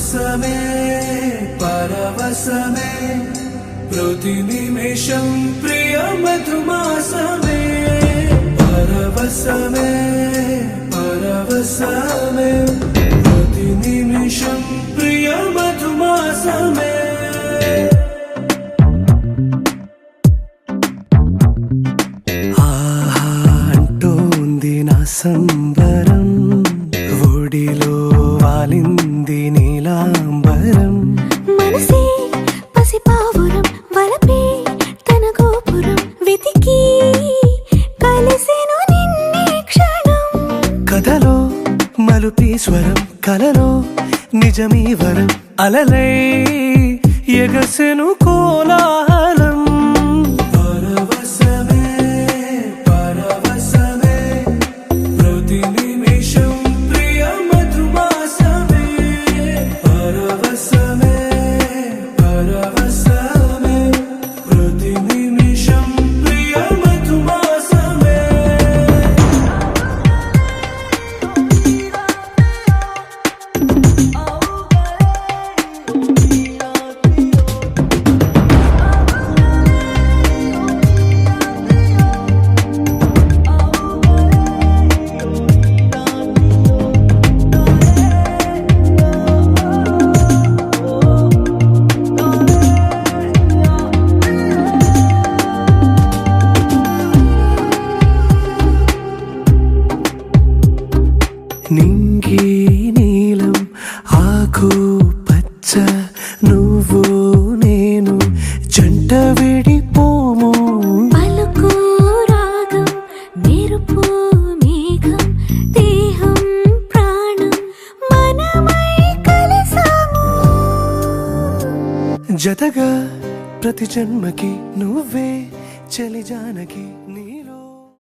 పరవశమే పరవశమే ప్రతి నిమిషం ప్రియ మధుమాసమే పరవశమే పరవశమే ప్రతి నిమిషం ప్రియ మధుమాసమే ఆహా అంటోంది నా సంబరం ఒడిలో వాలింది నీలాంబరం మనసే పసిపావురం వలపే తన గోపురం వెతికి కలిసెను నిన్నే క్షణం కథలో మలుపి స్వరం కలలో నిజమీ వరం అలలై ఎగసెను కోలాహలం పరవశమే పరవశమే ప్రతి నిమిషం ప్రియ మధుమాసమే పరవశమే పరవశమే ప్రతి నిమిషం ప్రియ మధుమాసమే నింగి నీలం ఆకు పచ్చ నువ్వు నేను జంట విడిపోము పలుకు రాగం మెరుపు మేఘం దేహం ప్రాణం మనమై కలిసాము జతగా ప్రతి జన్మకి నువ్వే చలి జానకి నీ